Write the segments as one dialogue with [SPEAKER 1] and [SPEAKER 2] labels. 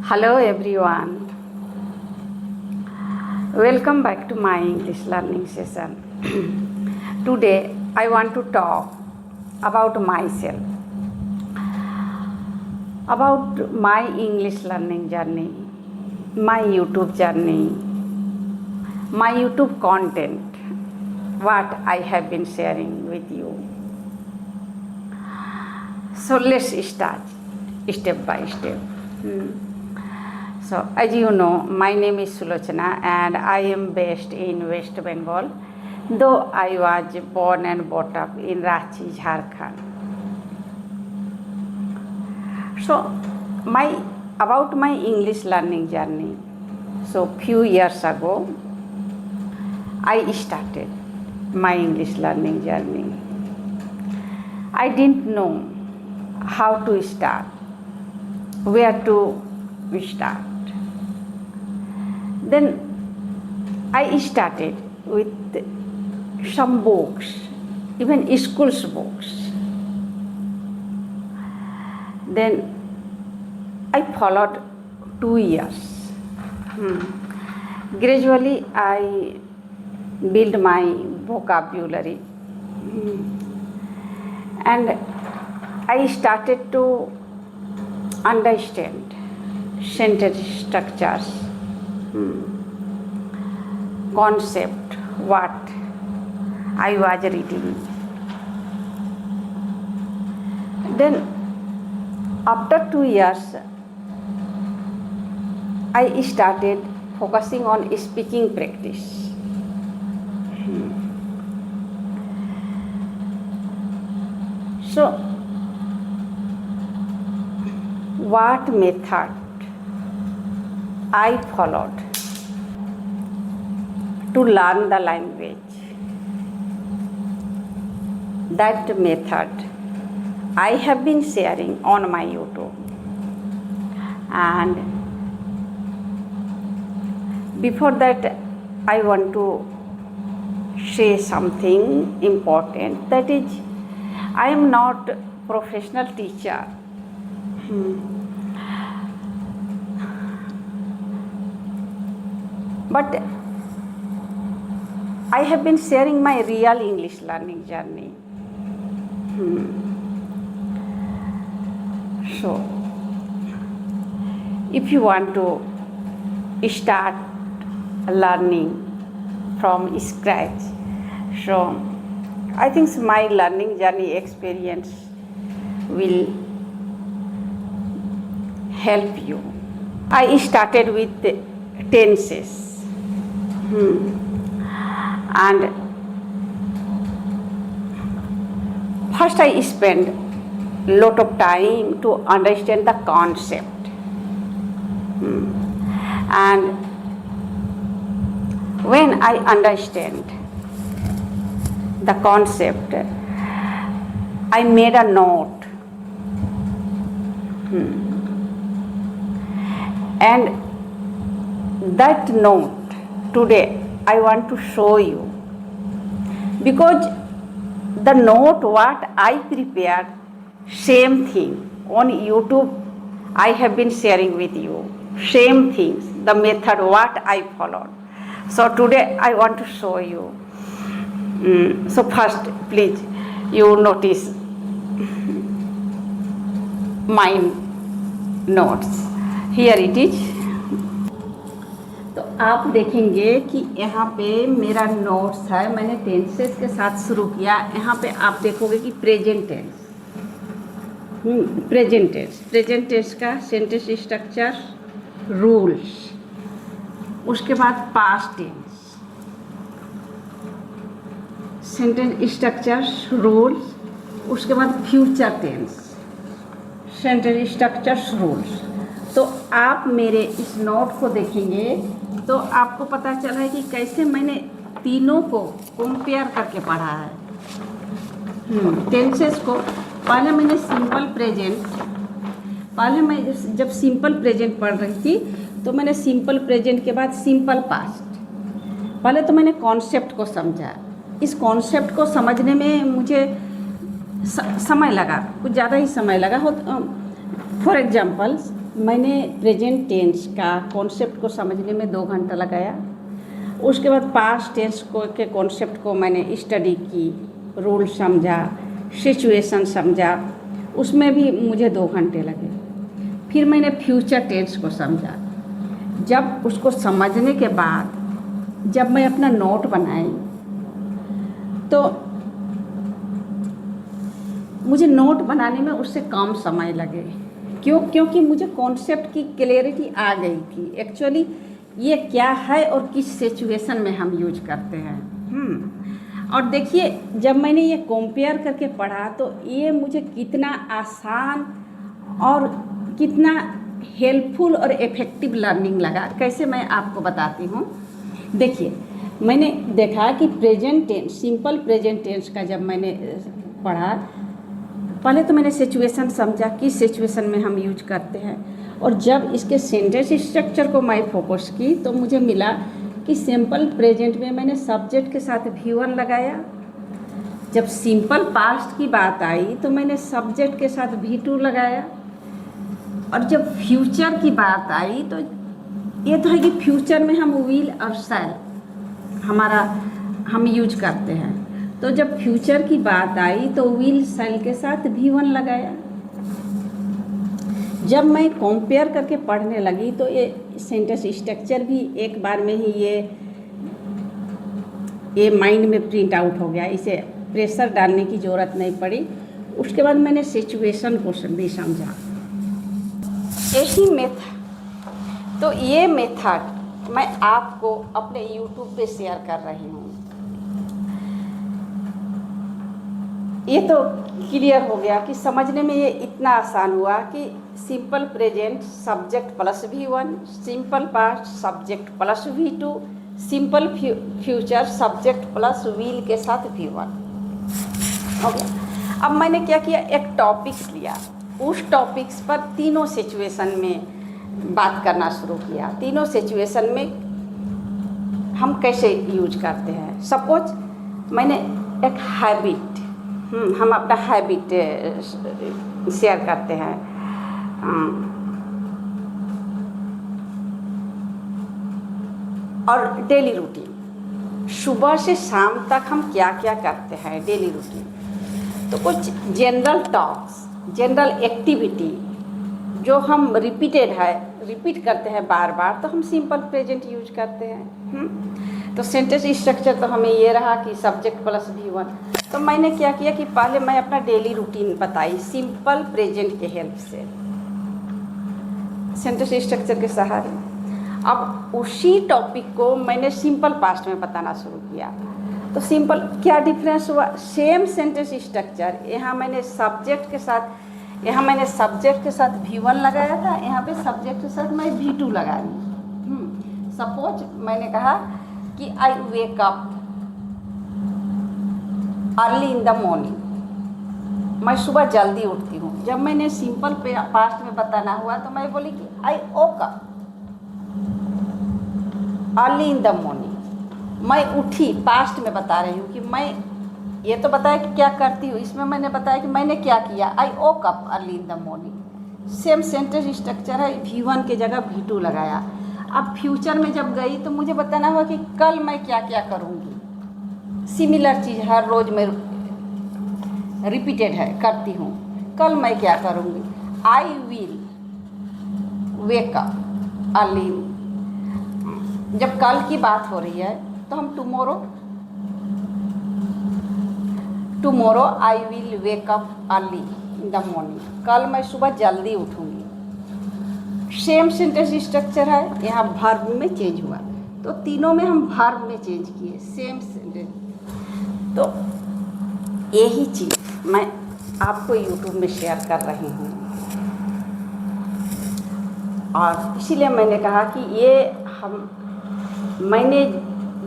[SPEAKER 1] Hello everyone. Welcome back to my English learning session. Today I want to talk about myself, about my English learning journey, my YouTube journey, my YouTube content, what I have been sharing with you. So let's start step by step. So as you know, my name is Sulochana and I am based in West Bengal, though I was born and brought up in Ranchi, Jharkhand. So about my English learning journey. So few years ago, I started my English learning journey. I didn't know how to start, where to start. Then I started with some books, even school's books. Then I followed 2 years. Gradually I built my vocabulary and I started to understand sentence structures, concept, what I was reading. Then after 2 years, I started focusing on speaking practice. So, what method I followed to learn the language? That method I have been sharing on my YouTube. And before that, I want to say something important. That is, I am not professional teacher. But I have been sharing my real English learning journey. So, if you want to start learning from scratch, so I think my learning journey experience will help you. I started with tenses. And first I spent lot of time to understand the concept. And when I understand the concept, I made a note. And that note today I want to show you, because the note what I prepared, same thing on YouTube I have been sharing with you, same things, the method what I followed. So today I want to show you. So first please you notice my notes. Here it is. तो आप देखेंगे कि यहाँ पे मेरा notes है, मैंने tenses के साथ शुरू किया। यहाँ पे आप देखोगे कि प्रेजेंट टेंस का सेंटेंस स्ट्रक्चर, रूल्स, उसके बाद past tense, sentence structure, rules, उसके बाद future tense, sentence structure, rules. तो आप मेरे इस नोट को देखेंगे तो आपको पता चला है कि कैसे मैंने तीनों को कंपेयर करके पढ़ा है। टेंसेस को पहले मैंने मैं जब सिंपल प्रेजेंट पढ़ रही थी तो मैंने सिंपल प्रेजेंट के बाद सिंपल पास्ट, पहले तो मैंने कॉन्सेप्ट को समझा। इस कॉन्सेप्ट को समझने में मुझे समय लगा, कुछ ज़्यादा ही समय लगा। फॉर एग्जाम्पल मैंने प्रेजेंट टेंस का कॉन्सेप्ट को समझने में 2 घंटा लगाया। उसके बाद पास्ट टेंस के कॉन्सेप्ट को मैंने स्टडी की, रूल समझा, सिचुएशन समझा, उसमें भी मुझे 2 घंटे लगे। फिर मैंने फ्यूचर टेंस को समझा। जब उसको समझने के बाद जब मैं अपना नोट बनाई तो मुझे नोट बनाने में उससे कम समय लगे। क्योंकि मुझे कॉन्सेप्ट की क्लैरिटी आ गई थी एक्चुअली ये क्या है और किस सिचुएशन में हम यूज करते हैं। और देखिए जब मैंने ये कंपेयर करके पढ़ा तो ये मुझे कितना आसान और कितना हेल्पफुल और इफ़ेक्टिव लर्निंग लगा। कैसे मैं आपको बताती हूँ। देखिए मैंने देखा कि present tense, simple present tense का जब मैंने पढ़ा, पहले तो मैंने सिचुएशन समझा किस सिचुएशन में हम यूज करते हैं, और जब इसके सेंटेंस स्ट्रक्चर को मैं फोकस की तो मुझे मिला कि सिंपल प्रेजेंट में मैंने सब्जेक्ट के साथ V1 लगाया। जब सिंपल पास्ट की बात आई तो मैंने सब्जेक्ट के साथ V2 लगाया। और जब फ्यूचर की बात आई तो ये तो है कि फ्यूचर में हम विल और शैल हम यूज करते हैं। तो जब फ्यूचर की बात आई तो विल शैल के साथ V1 लगाया। जब मैं कंपेयर करके पढ़ने लगी तो ये सेंटेंस स्ट्रक्चर भी एक बार में ही ये माइंड में प्रिंट आउट हो गया, इसे प्रेशर डालने की ज़रूरत नहीं पड़ी। उसके बाद मैंने सिचुएशन को भी समझा। यही मेथड, तो ये मेथड मैं आपको अपने YouTube पे शेयर कर रही हूँ। ये तो क्लियर हो गया कि समझने में ये इतना आसान हुआ कि simple present subject plus V1, simple past subject plus V2, simple future subject plus will के साथ V1 हो गया। अब मैंने क्या किया, एक टॉपिक्स लिया, उस टॉपिक्स पर तीनों सिचुएशन में बात करना शुरू किया। तीनों सिचुएशन में हम कैसे यूज करते हैं। सपोज मैंने एक हैबिट, हम अपना हैबिट शेयर करते हैं। और डेली रूटीन, सुबह से शाम तक हम क्या क्या करते हैं डेली रूटीन। तो कुछ जनरल टॉक्स, जनरल एक्टिविटी जो हम रिपीट करते हैं बार बार, तो हम सिंपल प्रेजेंट यूज करते हैं। तो सेंटेंस स्ट्रक्चर तो हमें ये रहा कि सब्जेक्ट प्लस V1। तो मैंने क्या किया कि पहले मैं अपना डेली रूटीन बताई सिंपल प्रेजेंट के हेल्प से, सेंटेंस स्ट्रक्चर के सहारे। अब उसी टॉपिक को मैंने सिंपल पास्ट में बताना शुरू किया। तो सिंपल क्या डिफरेंस हुआ, सेम सेंटेंस स्ट्रक्चर, यहाँ मैंने सब्जेक्ट के साथ V1 लगाया था, यहाँ पे सब्जेक्ट के साथ मैं V2 लगा रही। सपोज मैंने कहा कि I wake up early in the morning, मैं सुबह जल्दी उठती हूँ। जब मैंने सिंपल पास्ट में बताना हुआ तो मैं बोली कि I woke up early in the morning, मैं उठी। पास्ट में बता रही हूँ कि मैं, ये तो बताया कि क्या करती हूँ, इसमें मैंने बताया कि मैंने क्या किया, I woke up early in the morning. Same sentence structure है, V1 की जगह V2 लगाया। अब फ्यूचर में जब गई तो मुझे बताना हुआ कि कल मैं क्या क्या करूँगी। सिमिलर चीज़ हर रोज़ में रिपीटेड है, करती हूँ। कल मैं क्या करूँगी, I will wake up early. जब कल की बात हो रही है तो हम tomorrow I will wake up early in the morning, कल मैं सुबह जल्दी उठूँगी। सेम सेंटेंस स्ट्रक्चर है, यहाँ वर्ब में चेंज हुआ, तो तीनों में हम वर्ब में चेंज किए, सेम सेंटेंस। तो यही चीज़ मैं आपको YouTube में शेयर कर रही हूँ, और इसीलिए मैंने कहा कि मैंने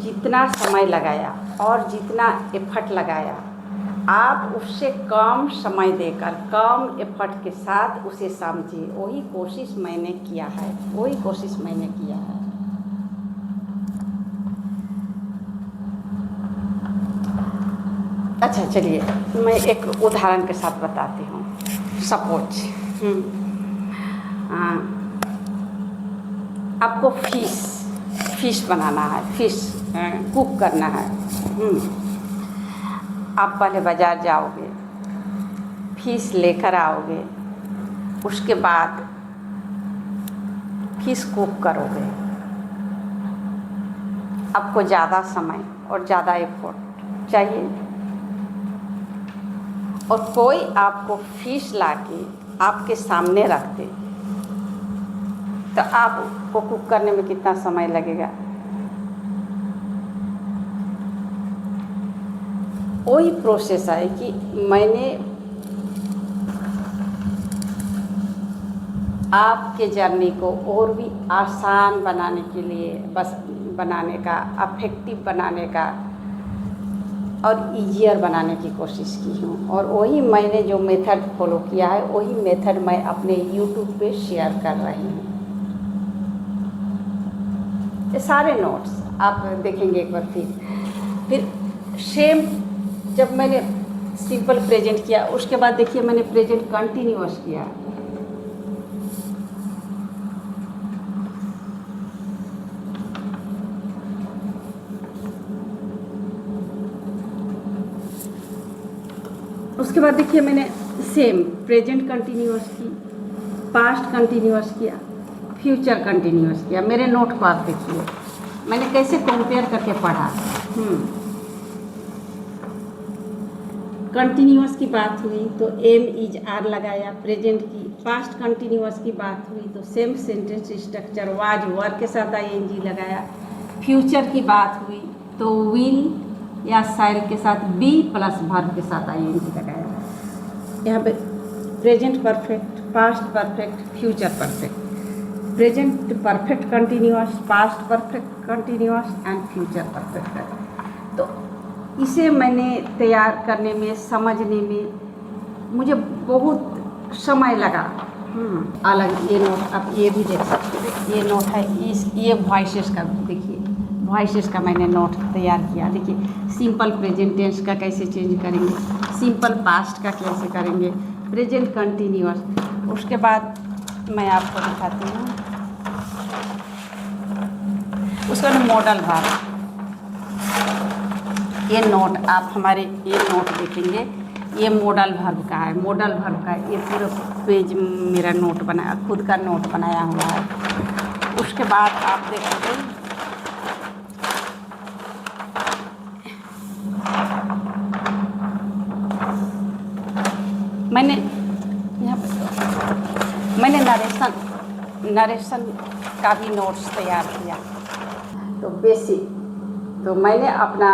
[SPEAKER 1] जितना समय लगाया और जितना एफर्ट लगाया, आप उससे कम समय देकर कम एफर्ट के साथ उसे समझिए। वही कोशिश मैंने किया है। अच्छा चलिए मैं एक उदाहरण के साथ बताती हूँ। सपोज आपको फिश बनाना है, फिश कुक करना है। आप पहले बाज़ार जाओगे, फिश लेकर आओगे, उसके बाद फिश कुक करोगे। आपको ज़्यादा समय और ज़्यादा एफर्ट चाहिए, और कोई आपको फिश लाके आपके सामने रख दे तो आपको कुक करने में कितना समय लगेगा? वही प्रोसेस है कि मैंने आपके जर्नी को और भी आसान बनाने के लिए, बस बनाने का, अफेक्टिव बनाने का और ईजियर बनाने की कोशिश की हूँ। और वही मैंने जो मेथड फॉलो किया है, वही मेथड मैं अपने यूट्यूब पे शेयर कर रही हूँ। ये सारे नोट्स आप देखेंगे एक बार। फिर सेम जब मैंने सिंपल प्रेजेंट किया, उसके बाद देखिए मैंने प्रेजेंट कंटिन्यूअस किया। उसके बाद देखिए मैंने सेम प्रेजेंट कंटिन्यूअस की, पास्ट कंटिन्यूअस किया, फ्यूचर कंटिन्यूअस किया। मेरे नोट को आप देखिए मैंने कैसे कंपेयर करके पढ़ा। कंटिन्यूअस की बात हुई तो एम इज आर लगाया, प्रेजेंट की। पास्ट कंटिन्यूअस की बात हुई तो सेम सेंटेंस स्ट्रक्चर वाज वर के साथ आईएनजी लगाया। फ्यूचर की बात हुई तो विल या शायल के साथ बी प्लस वर्ब के साथ आईएनजी लगाया। यहाँ पे present perfect, past perfect, future perfect, present perfect continuous, past perfect continuous and future perfect. तो इसे मैंने तैयार करने में, समझने में मुझे बहुत समय लगा। अलग ये नोट आप ये भी देख सकते हैं, ये नोट है, ये वॉइसेस का देखिए, वॉइसेस का मैंने नोट तैयार किया। देखिए सिंपल प्रेजेंट टेंस का कैसे चेंज करेंगे, सिंपल पास्ट का कैसे करेंगे, प्रेजेंट कंटिन्यूअस। उसके बाद मैं आपको दिखाती हूँ, उसका मॉडल वर्ब। ये नोट आप हमारे ये नोट देखेंगे, ये मॉडल वर्ब का है। मॉडल वर्ब का ये पूरा पेज मेरा नोट बनाया, खुद का नोट बनाया हुआ है। उसके बाद आप देखोगे मैंने यहाँ पे मैंने नरेशन का भी नोट्स तैयार किया। तो बेसिक, तो मैंने अपना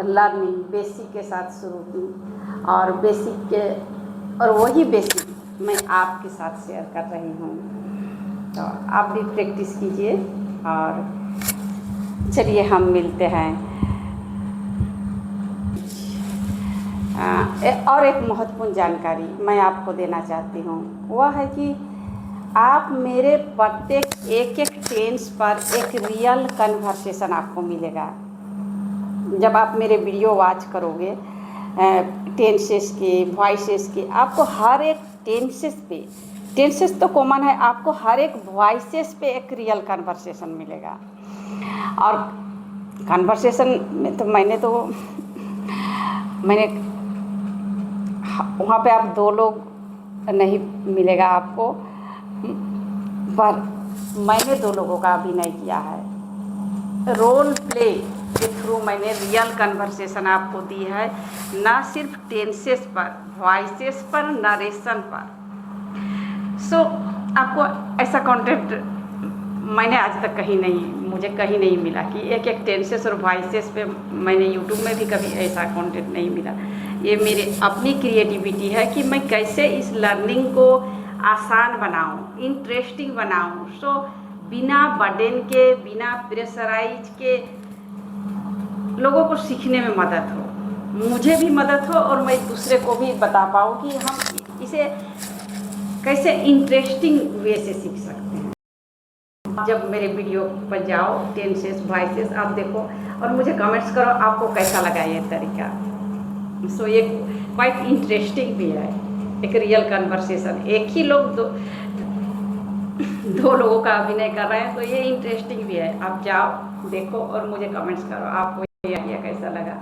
[SPEAKER 1] लर्निंग बेसिक के साथ शुरू की, और बेसिक के, और वही बेसिक मैं आपके साथ शेयर कर रही हूँ। तो आप भी प्रैक्टिस कीजिए, और चलिए हम मिलते हैं। और एक महत्वपूर्ण जानकारी मैं आपको देना चाहती हूँ, वह है कि आप मेरे प्रत्येक एक टेंस पर एक रियल कन्वर्सेशन आपको मिलेगा। जब आप मेरे वीडियो वॉच करोगे टेंसेस के, वॉइसेस के, आपको हर एक टेंसेस तो कॉमन है, आपको हर एक वॉइसेस पे एक रियल कन्वर्सेशन मिलेगा। और कन्वर्सेशन में तो मैंने वहाँ पे आप दो लोग नहीं मिलेगा आपको, पर मैंने दो लोगों का अभिनय किया है। रोल प्ले के थ्रू मैंने रियल कन्वर्सेशन आपको दी है, ना सिर्फ टेंसेस पर, वॉइसेस पर, नरेशन पर। सो आपको ऐसा कंटेंट मैंने आज तक मुझे कहीं नहीं मिला कि एक टेंसेस और वॉइसेस पे मैंने यूट्यूब में भी कभी ऐसा कंटेंट नहीं मिला। ये मेरी अपनी क्रिएटिविटी है कि मैं कैसे इस लर्निंग को आसान बनाऊं, इंटरेस्टिंग बनाऊं। सो बिना बर्डन के, बिना प्रेशराइज के लोगों को सीखने में मदद हो, मुझे भी मदद हो, और मैं दूसरे को भी बता पाऊँ कि हम इसे कैसे इंटरेस्टिंग वे से सीख सकते हैं। जब मेरे वीडियो पर जाओ, टेंसेस, वॉइसेस आप देखो और मुझे कमेंट्स करो आपको कैसा लगा ये तरीका। सो ये क्वाइट इंटरेस्टिंग भी है, एक रियल कन्वर्सेशन। एक ही लोग दो लोगों का अभिनय कर रहे हैं, तो ये इंटरेस्टिंग भी है। आप जाओ देखो और मुझे कमेंट्स करो आपको ये आइडिया कैसा लगा।